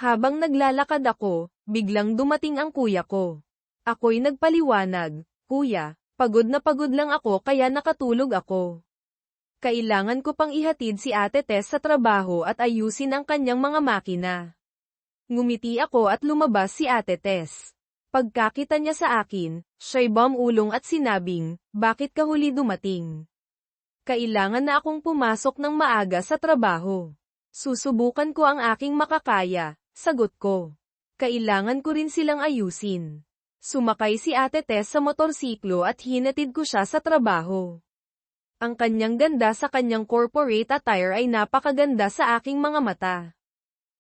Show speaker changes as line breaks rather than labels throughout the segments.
Habang naglalakad ako, biglang dumating ang kuya ko. Ako'y nagpaliwanag, "Kuya, pagod na pagod lang ako kaya nakatulog ako. Kailangan ko pang ihatid si Ate Tess sa trabaho at ayusin ang kanyang mga makina." Ngumiti ako at lumabas si Ate Tess. Pagkakita niya sa akin, siya'y bumulong at sinabing, "Bakit ka huli dumating?" "Kailangan na akong pumasok ng maaga sa trabaho. Susubukan ko ang aking makakaya," sagot ko. "Kailangan ko rin silang ayusin." Sumakay si Ate Tess sa motorsiklo at hinatid ko siya sa trabaho. Ang kanyang ganda sa kanyang corporate attire ay napakaganda sa aking mga mata.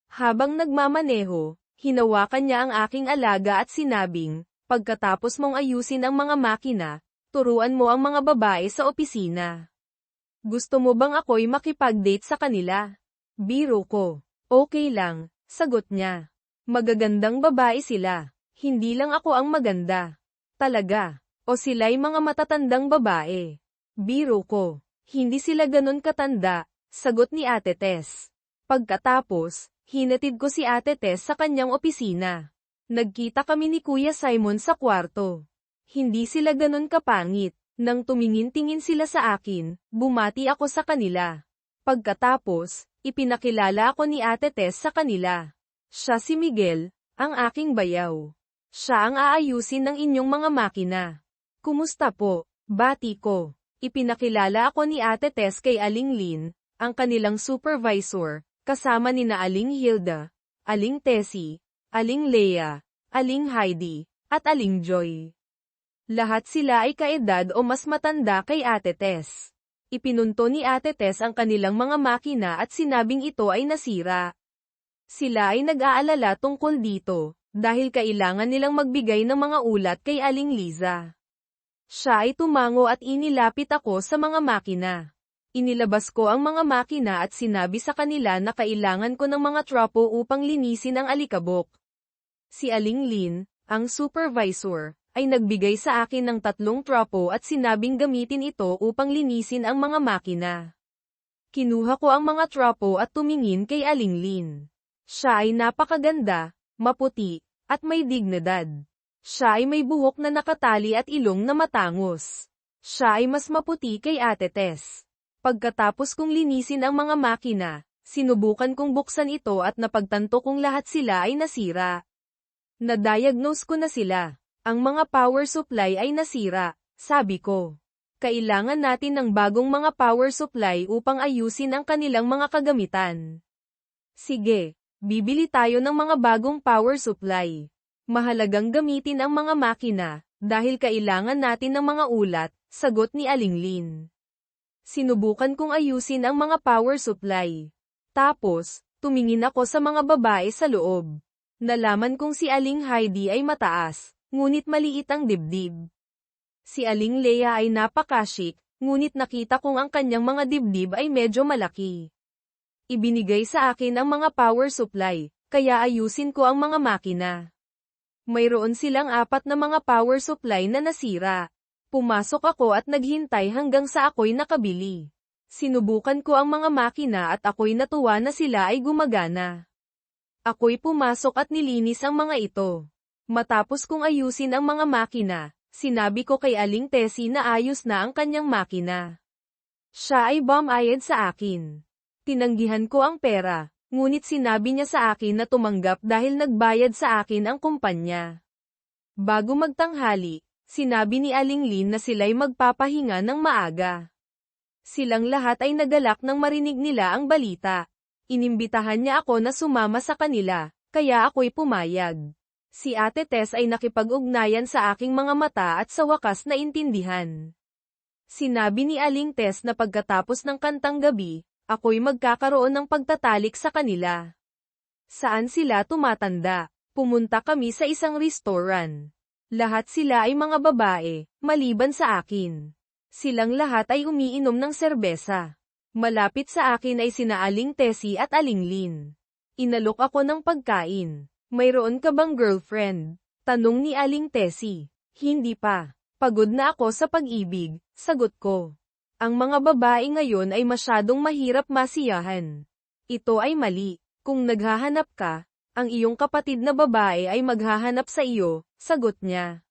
Habang nagmamaneho, hinawakan niya ang aking alaga at sinabing, "Pagkatapos mong ayusin ang mga makina, turuan mo ang mga babae sa opisina. Gusto mo bang ako'y makipag-date sa kanila?" Biro ko. "Okay lang," sagot niya. "Magagandang babae sila. Hindi lang ako ang maganda." "Talaga? O sila'y mga matatandang babae?" Biro ko. "Hindi sila ganun katanda," sagot ni Ate Tess. Pagkatapos, hinatid ko si Ate Tess sa kanyang opisina. Nagkita kami ni Kuya Simon sa kwarto. Hindi sila ganun kapangit. Nang tumingin-tingin sila sa akin, bumati ako sa kanila. Pagkatapos, ipinakilala ako ni Ate Tess sa kanila. "Siya si Miguel, ang aking bayaw. Siya ang aayusin ng inyong mga makina." "Kumusta po?" Bati ko. Ipinakilala ako ni Ate Tess kay Aling Lin, ang kanilang supervisor, kasama nina Aling Hilda, Aling Tessie, Aling Lea, Aling Heidi, at Aling Joy. Lahat sila ay kaedad o mas matanda kay Ate Tess. Ipinunto ni Ate Tess ang kanilang mga makina at sinabing ito ay nasira. Sila ay nag-aalala tungkol dito, dahil kailangan nilang magbigay ng mga ulat kay Aling Liza. Siya ay tumango at inilapit ako sa mga makina. Inilabas ko ang mga makina at sinabi sa kanila na kailangan ko ng mga trapo upang linisin ang alikabok. Si Aling Lin, ang supervisor, ay nagbigay sa akin ng 3 trapo at sinabing gamitin ito upang linisin ang mga makina. Kinuha ko ang mga trapo at tumingin kay Aling Lin. Siya ay napakaganda, maputi, at may dignidad. Siya ay may buhok na nakatali at ilong na matangos. Siya ay mas maputi kay Ate Tess. Pagkatapos kong linisin ang mga makina, sinubukan kong buksan ito at napagtanto kong lahat sila ay nasira. Na-diagnose ko na sila. Ang mga power supply ay nasira, sabi ko. Kailangan natin ng bagong mga power supply upang ayusin ang kanilang mga kagamitan. Sige, bibili tayo ng mga bagong power supply. Mahalagang gamitin ang mga makina, dahil kailangan natin ng mga ulat, sagot ni Aling Lin. Sinubukan kong ayusin ang mga power supply. Tapos, tumingin ako sa mga babae sa loob. Nalaman kong si Aling Heidi ay mataas, ngunit maliit ang dibdib. Si Aling Lea ay napakashik, ngunit nakita kong ang kanyang mga dibdib ay medyo malaki. Ibinigay sa akin ang mga power supply, kaya ayusin ko ang mga makina. Mayroon silang 4 na mga power supply na nasira. Pumasok ako at naghintay hanggang sa ako'y nakabili. Sinubukan ko ang mga makina at ako'y natuwa na sila ay gumagana. Ako'y pumasok at nilinis ang mga ito. Matapos kong ayusin ang mga makina, sinabi ko kay Aling Tessie na ayos na ang kanyang makina. Siya ay bumayad sa akin. Tinanggihan ko ang pera. Ngunit sinabi niya sa akin na tumanggap dahil nagbayad sa akin ang kumpanya. Bago magtanghali, sinabi ni Aling Lin na sila'y magpapahinga ng maaga. Silang lahat ay nagalak nang marinig nila ang balita. Inimbitahan niya ako na sumama sa kanila, kaya ako'y pumayag. Si Ate Tess ay nakipag-ugnayan sa aking mga mata at sa wakas naintindihan. Sinabi ni Aling Tess na pagkatapos ng kantang gabi, ako'y magkakaroon ng pagtatalik sa kanila. Saan sila tumatanda? Pumunta kami sa isang restaurant. Lahat sila ay mga babae, maliban sa akin. Silang lahat ay umiinom ng serbesa. Malapit sa akin ay sina Aling Tessie at Aling Lin. Inalok ako ng pagkain. Mayroon ka bang girlfriend? Tanong ni Aling Tessie. Hindi pa. Pagod na ako sa pag-ibig, sagot ko. Ang mga babae ngayon ay masyadong mahirap masiyahan. Ito ay mali. Kung naghahanap ka, Ang iyong kapatid na babae ay maghahanap sa iyo, sagot niya.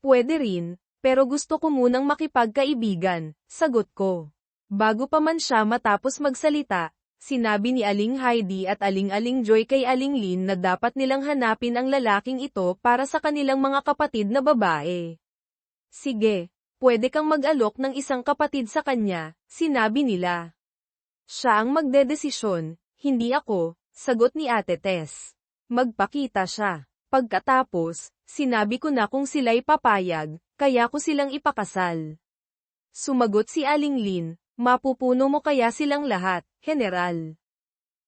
Pwede rin, pero gusto ko munang makipagkaibigan, sagot ko. Bago pa man siya matapos magsalita, sinabi ni Aling Heidi at Aling Joy kay Aling Lin na dapat nilang hanapin ang lalaking ito para sa kanilang mga kapatid na babae. Sige, pwede kang mag-alok ng isang kapatid sa kanya, sinabi nila. Siya ang magdedesisyon, hindi ako, sagot ni Ate Tess. Magpakita siya. Pagkatapos, sinabi ko na kung sila'y papayag, kaya ko silang ipakasal. Sumagot si Aling Lin, mapupuno mo kaya silang lahat, General.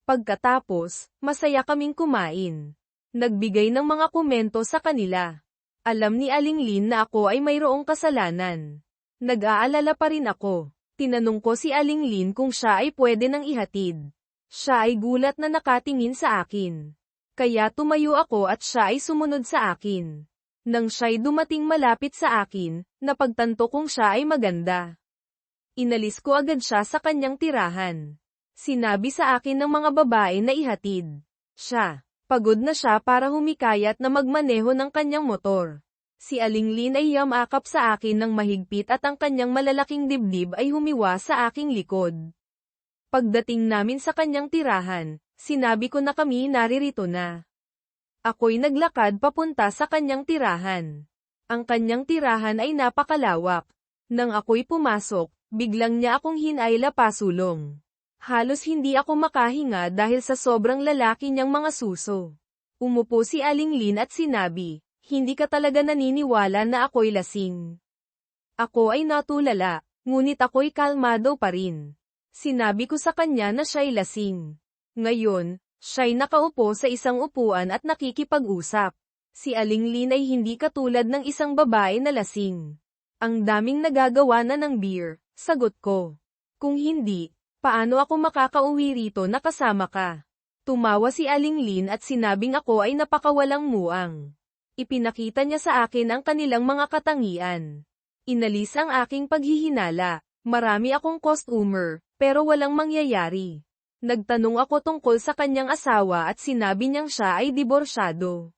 Pagkatapos, masaya kaming kumain. Nagbigay ng mga komento sa kanila. Alam ni Aling Lin na ako ay mayroong kasalanan. Nag-aalala pa rin ako. Tinanong ko si Aling Lin kung siya ay pwede nang ihatid. Siya ay gulat na nakatingin sa akin. Kaya tumayo ako at siya ay sumunod sa akin. Nang siya'y dumating malapit sa akin, napagtanto kong siya ay maganda. Inalis ko agad siya sa kanyang tirahan. Sinabi sa akin ng mga babae na ihatid. Siya, pagod na siya para humikayat na magmaneho ng kanyang motor. Si Aling Lin ay yamakap sa akin ng mahigpit at ang kanyang malalaking dibdib ay humiwa sa aking likod. Pagdating namin sa kanyang tirahan, sinabi ko na kami naririto na. Ako'y naglakad papunta sa kanyang tirahan. Ang kanyang tirahan ay napakalawak. Nang ako'y pumasok, biglang niya akong hinayla pasulong. Halos hindi ako makahinga dahil sa sobrang lalaki niyang mga suso. Umupo si Aling Lin at sinabi, hindi ka talaga naniniwala na ako'y lasing. Ako ay natulala, ngunit ako'y kalmado pa rin. Sinabi ko sa kanya na siya'y lasing. Ngayon, siya'y nakaupo sa isang upuan at nakikipag-usap. Si Aling Lin ay hindi katulad ng isang babae na lasing. Ang daming nagagawa na ng beer, sagot ko. Kung hindi, paano ako makakauwi rito na kasama ka? Tumawa si Aling Lin at sinabing ako ay napakawalang muang. Ipinakita niya sa akin ang kanilang mga katangian. Inalis ang aking paghihinala. Marami akong customer, pero walang mangyayari. Nagtanong ako tungkol sa kanyang asawa at sinabi niyang siya ay diborsyado.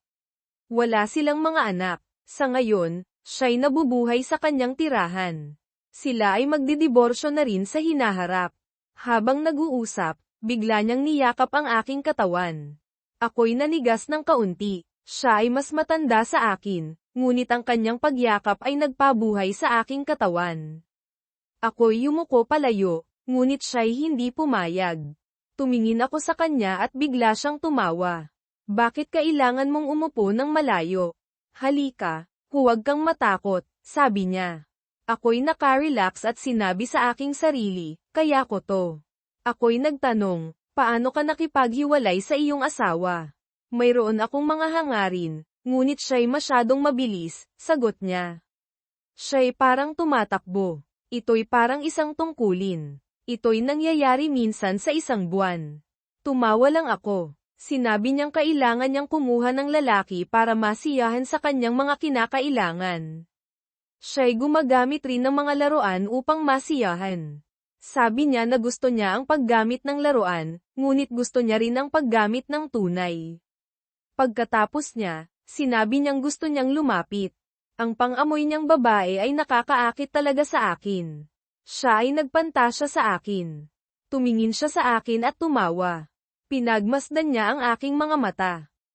Wala silang mga anak. Sa ngayon, siya'y nabubuhay sa kanyang tirahan. Sila ay magdidiborsyo na rin sa hinaharap. Habang nag-uusap, bigla niyang niyakap ang aking katawan. Ako'y nanigas ng kaunti. Siya ay mas matanda sa akin, ngunit ang kanyang pagyakap ay nagpabuhay sa aking katawan. Ako'y yumuko palayo, ngunit siya'y hindi pumayag. Tumingin ako sa kanya at bigla siyang tumawa. Bakit kailangan mong umupo ng malayo? Halika, huwag kang matakot, sabi niya. Ako'y nakarelax at sinabi sa aking sarili, kaya ko to. Ako'y nagtanong, paano ka nakipaghiwalay sa iyong asawa? Mayroon akong mga hangarin, ngunit siya'y masyadong mabilis, sagot niya. Siya'y parang tumatakbo. Ito'y parang isang tungkulin. Ito'y nangyayari minsan sa isang buwan. Tumawa lang ako. Sinabi niyang kailangan niyang kumuha ng lalaki para masiyahan sa kanyang mga kinakailangan. Siya'y gumagamit rin ng mga laruan upang masiyahan. Sabi niya na gusto niya ang paggamit ng laruan, ngunit gusto niya rin ang paggamit ng tunay. Pagkatapos niya, sinabi niyang gusto niyang lumapit. Ang pang-amoy niyang babae ay nakakaakit talaga sa akin. Siya ay nagpantasya sa akin. Tumingin siya sa akin at tumawa. Pinagmasdan niya ang aking mga mata.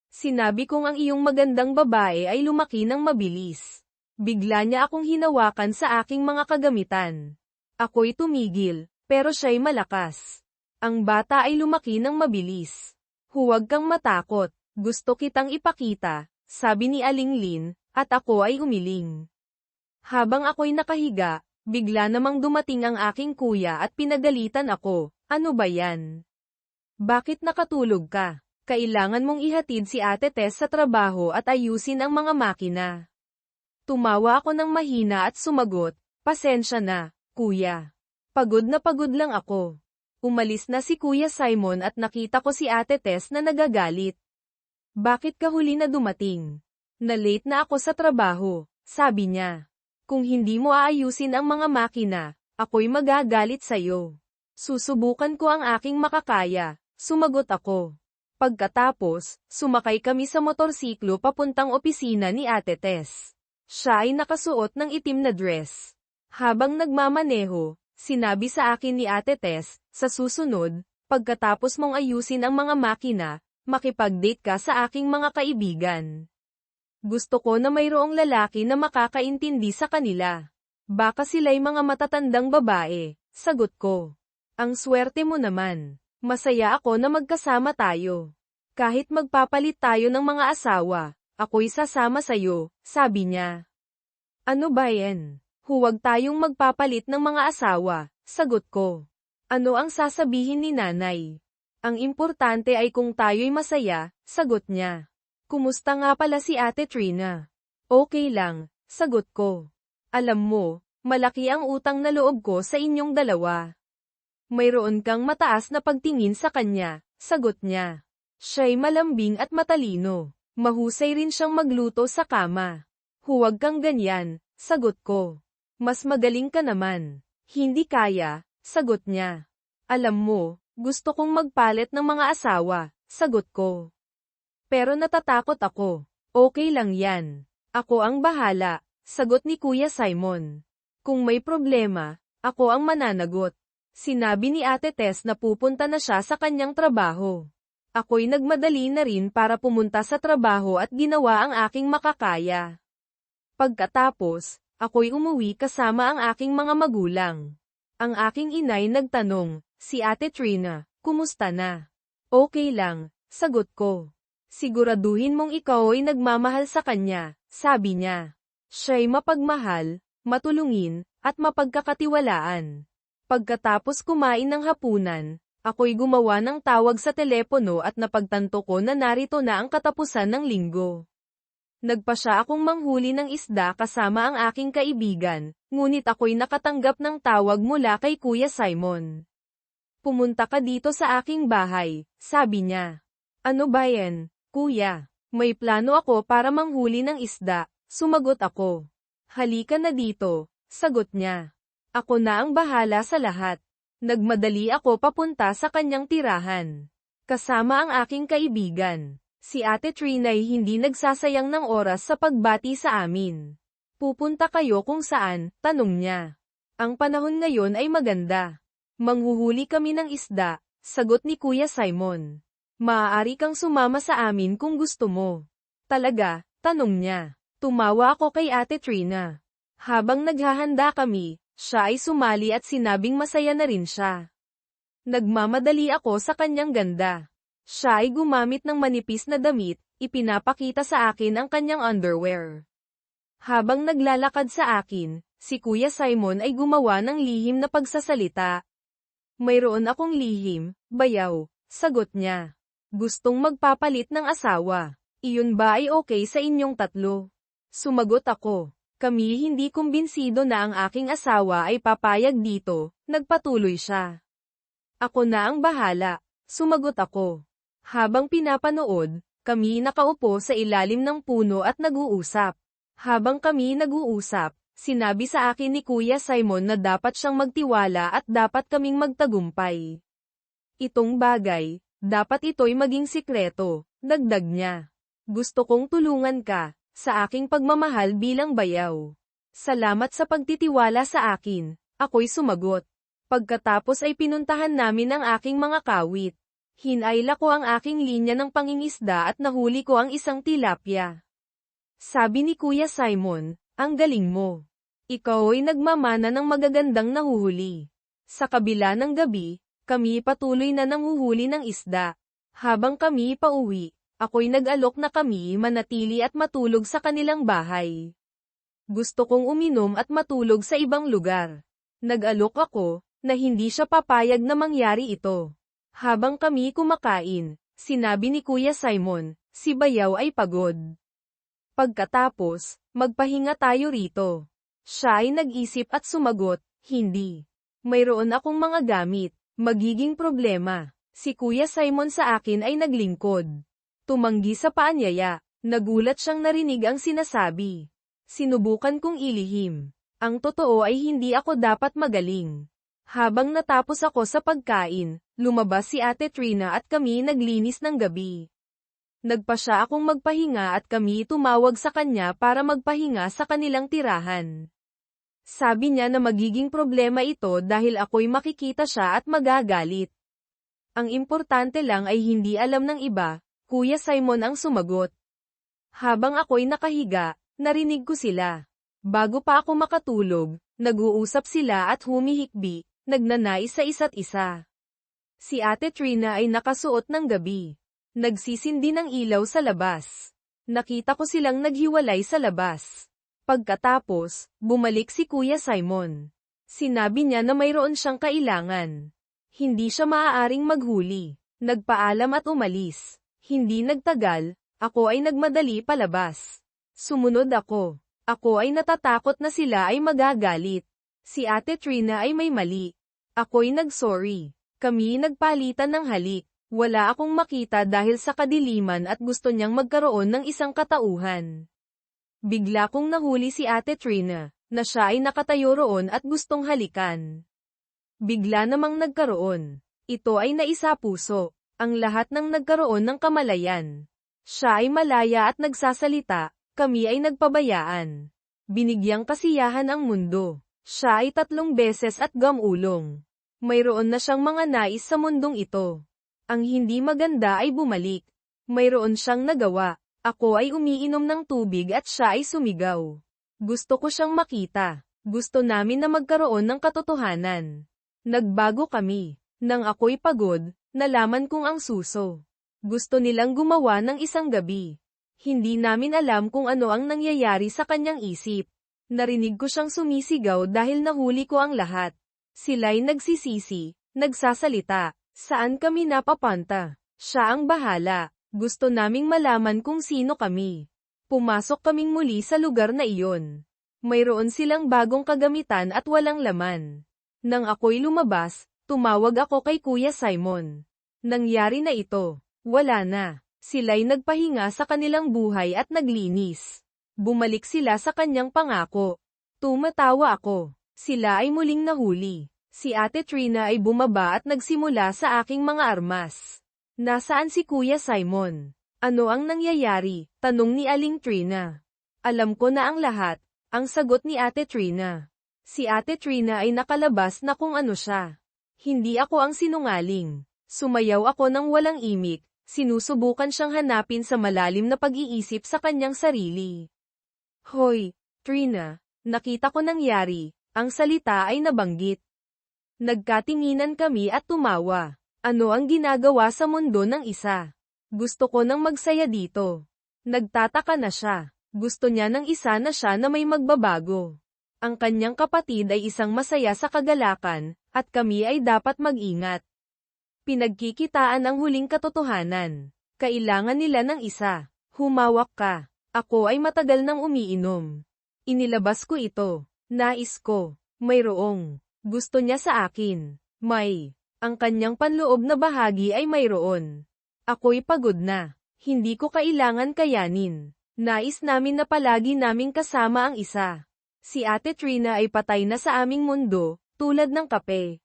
Sinabi kong ang iyong magandang babae ay lumaki ng mabilis. Bigla niya akong hinawakan sa aking mga kagamitan. Ako'y tumigil, pero siya'y malakas. Ang bata ay lumaki ng mabilis. Huwag kang matakot, gusto kitang ipakita, sabi ni Aling Lin. At ako ay umiling. Habang ako'y nakahiga, bigla namang dumating ang aking kuya at pinagalitan ako, ano ba yan? Bakit nakatulog ka? Kailangan mong ihatid si Ate Tess sa trabaho at ayusin ang mga makina. Tumawa ako ng mahina at sumagot, pasensya na, kuya. Pagod lang ako. Umalis na si Kuya Simon at nakita ko si Ate Tess na nagagalit. Bakit ka huli na dumating? Na-late na ako sa trabaho, sabi niya. Kung hindi mo aayusin ang mga makina, ako'y magagalit sa'yo. Susubukan ko ang aking makakaya, sumagot ako. Pagkatapos, sumakay kami sa motorsiklo papuntang opisina ni Ate Tess. Siya ay nakasuot ng itim na dress. Habang nagmamaneho, sinabi sa akin ni Ate Tess, sa susunod, pagkatapos mong ayusin ang mga makina, makipag-date ka sa aking mga kaibigan. Gusto ko na mayroong lalaki na makakaintindi sa kanila. Baka sila'y mga matatandang babae, sagot ko. Ang swerte mo naman. Masaya ako na magkasama tayo. Kahit magpapalit tayo ng mga asawa, ako'y sasama sa'yo, sabi niya. Ano ba yan? Huwag tayong magpapalit ng mga asawa, sagot ko. Ano ang sasabihin ni nanay? Ang importante ay kung tayo'y masaya, sagot niya. Kumusta nga pala si Ate Trina? Okay lang, sagot ko. Alam mo, malaki ang utang na loob ko sa inyong dalawa. Mayroon kang mataas na pagtingin sa kanya, sagot niya. Siya'y malambing at matalino. Mahusay rin siyang magluto sa kama. Huwag kang ganyan, sagot ko. Mas magaling ka naman. Hindi kaya, sagot niya. Alam mo, gusto kong magpalit ng mga asawa, sagot ko. Pero natatakot ako. Okay lang yan. Ako ang bahala, sagot ni Kuya Simon. Kung may problema, ako ang mananagot. Sinabi ni Ate Tess na pupunta na siya sa kanyang trabaho. Ako'y nagmadali na rin para pumunta sa trabaho at ginawa ang aking makakaya. Pagkatapos, ako'y umuwi kasama ang aking mga magulang. Ang aking inay nagtanong, si Ate Trina, kumusta na? Okay lang, sagot ko. Siguraduhin mong ikaw ay nagmamahal sa kanya, sabi niya. Siya'y mapagmahal, matulungin, at mapagkakatiwalaan. Pagkatapos kumain ng hapunan, ako'y gumawa ng tawag sa telepono at napagtanto ko na narito na ang katapusan ng linggo. Nagpasya akong manghuli ng isda kasama ang aking kaibigan, ngunit ako'y nakatanggap ng tawag mula kay Kuya Simon. Pumunta ka dito sa aking bahay, sabi niya. Ano ba yan, Kuya? May plano ako para manghuli ng isda, sumagot ako. Halika na dito, sagot niya. Ako na ang bahala sa lahat. Nagmadali ako papunta sa kanyang tirahan. Kasama ang aking kaibigan. Si Ate Trina ay hindi nagsasayang ng oras sa pagbati sa amin. Pupunta kayo kung saan, tanong niya. Ang panahon ngayon ay maganda. Manghuhuli kami ng isda, sagot ni Kuya Simon. Maaari kang sumama sa amin kung gusto mo. Talaga, tanong niya. Tumawa ako kay Ate Trina. Habang naghahanda kami, siya ay sumali at sinabing masaya na rin siya. Nagmamadali ako sa kanyang ganda. Siya ay gumamit ng manipis na damit, ipinapakita sa akin ang kanyang underwear. Habang naglalakad sa akin, si Kuya Simon ay gumawa ng lihim na pagsasalita. Mayroon akong lihim, bayaw, sagot niya. Gustong magpapalit ng asawa. Iyon ba ay okay sa inyong tatlo? Sumagot ako. Kami hindi kumbinsido na ang aking asawa ay papayag dito, nagpatuloy siya. Ako na ang bahala, sumagot ako. Habang pinapanood, kami nakaupo sa ilalim ng puno at nag-uusap. Habang kami nag-uusap, sinabi sa akin ni Kuya Simon na dapat siyang magtiwala at dapat kaming magtagumpay. Itong bagay, dapat ito'y maging sikreto, dagdag niya. Gusto kong tulungan ka sa aking pagmamahal bilang bayaw. Salamat sa pagtitiwala sa akin, ako'y sumagot. Pagkatapos ay pinuntahan namin ang aking mga kawit. Hinayla ko ang aking linya ng pangingisda at nahuli ko ang isang tilapia. Sabi ni Kuya Simon, ang galing mo. Ikaw ay nagmamana ng magagandang nahuhuli. Sa kabila ng gabi, kami patuloy na nanguhuli ng isda. Habang kami pauwi, ako'y nag-alok na kami manatili at matulog sa kanilang bahay. Gusto kong uminom at matulog sa ibang lugar. Nag-alok ako, na hindi siya papayag na mangyari ito. Habang kami kumakain, sinabi ni Kuya Simon, si Bayaw ay pagod. Pagkatapos, magpahinga tayo rito. Siya ay nag-isip at sumagot, hindi. Mayroon akong mga gamit, magiging problema. Si Kuya Simon sa akin ay naglingkod. Tumanggi sa paanyaya, nagulat siyang narinig ang sinasabi. Sinubukan kong ilihim. Ang totoo ay hindi ako dapat magaling. Habang natapos ako sa pagkain, Lumabas si Ate Trina at kami naglinis ng gabi. Nagpa siya akong magpahinga at kami tumawag sa kanya para magpahinga sa kanilang tirahan. Sabi niya na magiging problema ito dahil ako'y makikita siya at magagalit. Ang importante lang ay hindi alam ng iba, Kuya Simon ang sumagot. Habang ako'y nakahiga, narinig ko sila. Bago pa ako makatulog, nag-uusap sila at humihikbi, nagnanais sa isa't isa. Si Ate Trina ay nakasuot ng gabi. Nagsisindi ng ilaw sa labas. Nakita ko silang naghiwalay sa labas. Pagkatapos, bumalik si Kuya Simon. Sinabi niya na mayroon siyang kailangan. Hindi siya maaaring maghuli. Nagpaalam at umalis. Hindi nagtagal, ako ay nagmadali palabas. Sumunod ako. Ako ay natatakot na sila ay magagalit. Si Ate Trina ay may mali. Ako'y nag-sorry. Kami nagpalitan ng halik. Wala akong makita dahil sa kadiliman at gusto niyang magkaroon ng isang katauhan. Bigla kong nahuli si Ate Trina, na siya ay nakatayo roon at gustong halikan. Bigla namang nagkaroon. Ito ay naisapuso. Ang lahat ng nagkaroon ng kamalayan. Siya ay malaya at nagsasalita, kami ay nagpabayaan. Binigyang kasiyahan ang mundo. Siya ay 3 beses at gamulong. Mayroon na siyang mga nais sa mundong ito. Ang hindi maganda ay bumalik. Mayroon siyang nagawa. Ako ay umiinom ng tubig at siya ay sumigaw. Gusto ko siyang makita. Gusto namin na magkaroon ng katotohanan. Nagbago kami. Nang ako'y pagod, nalaman kong ang suso. Gusto nilang gumawa ng isang gabi. Hindi namin alam kung ano ang nangyayari sa kanyang isip. Narinig ko siyang sumisigaw dahil nahuli ko ang lahat. Sila'y nagsisisi, nagsasalita. Saan kami napapunta? Siya ang bahala. Gusto naming malaman kung sino kami. Pumasok kaming muli sa lugar na iyon. Mayroon silang bagong kagamitan at walang laman. Nang ako'y lumabas, tumawag ako kay Kuya Simon. Nangyari na ito. Wala na. Sila'y nagpahinga sa kanilang buhay at naglinis. Bumalik sila sa kanyang pangako. Tumatawa ako. Sila ay muling nahuli. Si Ate Trina ay bumaba at nagsimula sa aking mga armas. Nasaan si Kuya Simon? Ano ang nangyayari? Tanong ni Aling Trina. Alam ko na ang lahat, ang sagot ni Ate Trina. Si Ate Trina ay nakalabas na kung ano siya. Hindi ako ang sinungaling. Sumayaw ako ng walang imik, sinusubukan siyang hanapin sa malalim na pag-iisip sa kanyang sarili. Hoy, Trina, nakita ko nangyari, ang salita ay nabanggit. Nagkatinginan kami at tumawa. Ano ang ginagawa sa mundo ng isa? Gusto ko nang magsaya dito. Nagtataka na siya. Gusto niya ng isa na siya na may magbabago. Ang kanyang kapatid ay isang masaya sa kagalakan, at kami ay dapat mag-ingat. Pinagkikitaan ang huling katotohanan. Kailangan nila ng isa. Humawak ka. Ako ay matagal nang umiinom. Inilabas ko ito. Nais ko. Mayroong. Gusto niya sa akin. May. Ang kanyang panloob na bahagi ay mayroon. Ako'y pagod na. Hindi ko kailangan kayanin. Nais namin na palagi naming kasama ang isa. Si Ate Trina ay patay na sa aming mundo, tulad ng kape.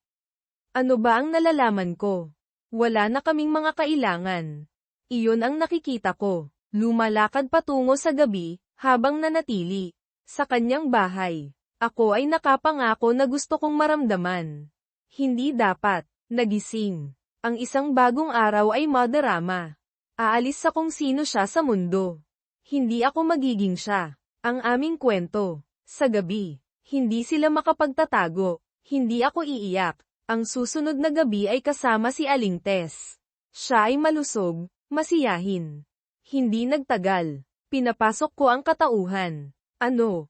Ano ba ang nalalaman ko? Wala na kaming mga kailangan. Iyon ang nakikita ko. Lumalakad patungo sa gabi, habang nanatili sa kanyang bahay. Ako ay nakapangako na gusto kong maramdaman. Hindi dapat. Nagising. Ang isang bagong araw ay madarama. Aalis sa kung sino siya sa mundo. Hindi ako magiging siya. Ang aming kwento. Sa gabi. Hindi sila makapagtatago. Hindi ako iiyak. Ang susunod na gabi ay kasama si Aling Tess. Siya ay malusog, masiyahin. Hindi nagtagal. Pinapasok ko ang katauhan. Ano?